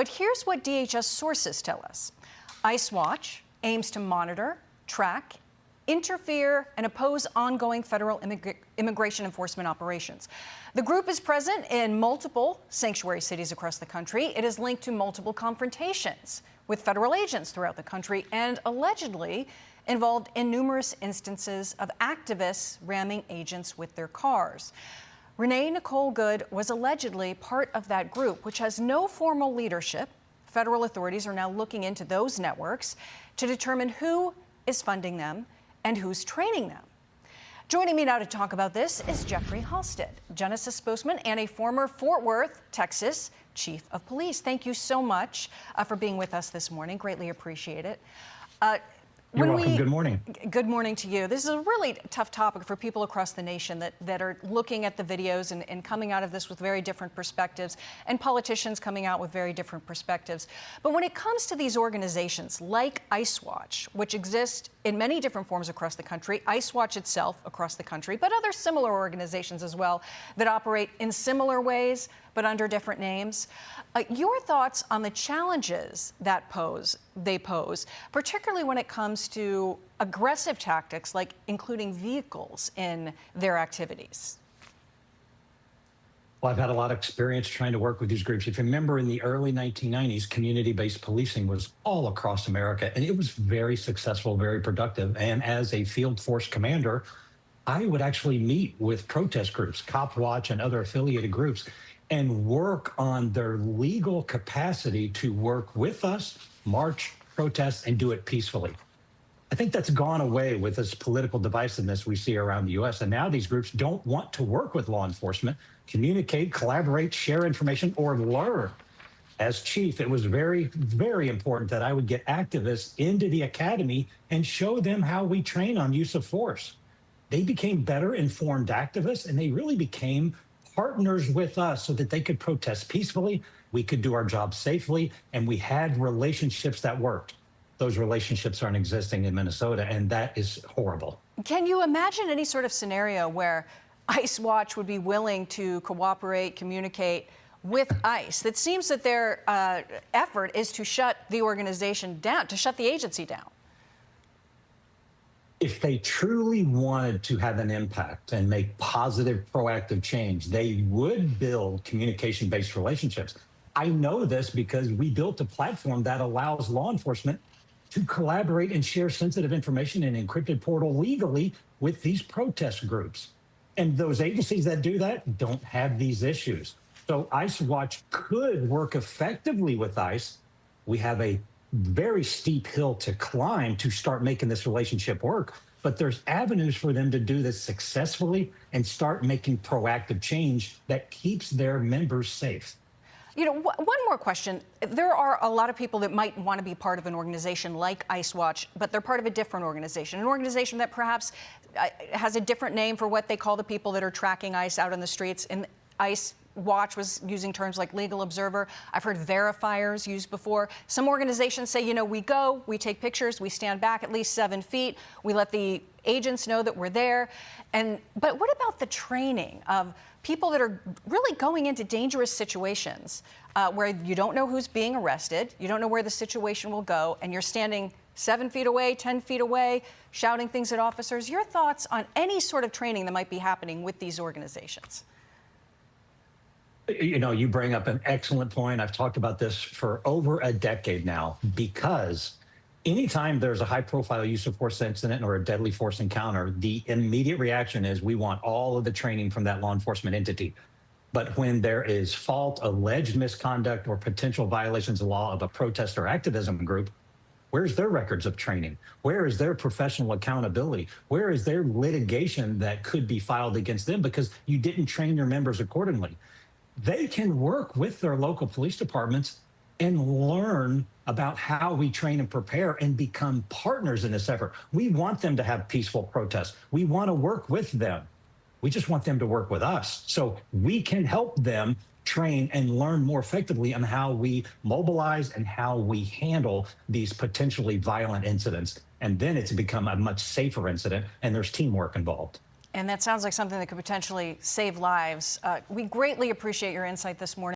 But here's what DHS sources tell us. ICE Watch aims to monitor, track, interfere, and oppose ongoing federal immigration enforcement operations. The group is present in multiple sanctuary cities across the country. It is linked to multiple confrontations with federal agents throughout the country and allegedly involved in numerous instances of activists ramming agents with their cars. Renee Nicole Good was allegedly part of that group, which has no formal leadership. Federal authorities are now looking into those networks to determine who is funding them and who's training them. Joining me now to talk about this is Jeffrey Halstead, Genesis spokesman and a former Fort Worth, Texas, chief of police. Thank you so much for being with us this morning. Greatly appreciate it. You're welcome. Good morning. Good morning to you. This is a really tough topic for people across the nation that are looking at the videos and coming out of this with very different perspectives, and politicians coming out with very different perspectives. But when it comes to these organizations like ICE Watch, which exist in many different forms across the country, ICE Watch itself across the country, but other similar organizations as well that operate in similar ways but under different names. Your thoughts on the challenges that they pose, particularly when it comes to aggressive tactics like including vehicles in their activities? Well, I've had a lot of experience trying to work with these groups. If you remember, in the early 1990s, community-based policing was all across America, and it was very successful, very productive. And as a field force commander, I would actually meet with protest groups, Cop Watch and other affiliated groups, and work on their legal capacity to work with us, march, protest, and do it peacefully. I think that's gone away with this political divisiveness we see around the U.S. And now these groups don't want to work with law enforcement, communicate, collaborate, share information, or learn. As chief, it was very, very important that I would get activists into the academy and show them how we train on use of force. They became better informed activists, and they really became partners with us so that they could protest peacefully, we could do our job safely, and we had relationships that worked. Those relationships aren't existing in Minnesota, and that is horrible. Can you imagine any sort of scenario where ICE Watch would be willing to cooperate, communicate with ICE? It seems that their effort is to shut the organization down, to shut the agency down. If they truly wanted to have an impact and make positive, proactive change, they would build communication-based relationships. I know this because we built a platform that allows law enforcement to collaborate and share sensitive information in an encrypted portal legally with these protest groups. And those agencies that do that don't have these issues. So ICE Watch could work effectively with ICE. We have a very steep hill to climb to start making this relationship work, but there's avenues for them to do this successfully and start making proactive change that keeps their members safe. You know, one more question. There are a lot of people that might want to be part of an organization like ICE Watch, but they're part of a different organization, an organization that perhaps has a different name for what they call the people that are tracking ICE out on the streets. And ICE Watch was using terms like legal observer. I've heard verifiers used before. Some organizations say, you know, we go, we take pictures, we stand back at least 7 feet, we let the agents know that we're there. But what about the training of people that are really going into dangerous situations where you don't know who's being arrested, you don't know where the situation will go, and you're standing 7 feet away, 10 feet away, shouting things at officers? Your thoughts on any sort of training that might be happening with these organizations? You know, you bring up an excellent point. I've talked about this for over a decade now, because anytime there's a high-profile use of force incident or a deadly force encounter, the immediate reaction is we want all of the training from that law enforcement entity. But when there is fault, alleged misconduct, or potential violations of law of a protest or activism group, where's their records of training? Where is their professional accountability? Where is their litigation that could be filed against them because you didn't train your members accordingly? They can work with their local police departments and learn about how we train and prepare and become partners in this effort. We want them to have peaceful protests. We want to work with them. We just want them to work with us so we can help them train and learn more effectively on how we mobilize and how we handle these potentially violent incidents. And then it's become a much safer incident, and there's teamwork involved. And that sounds like something that could potentially save lives. We greatly appreciate your insight this morning.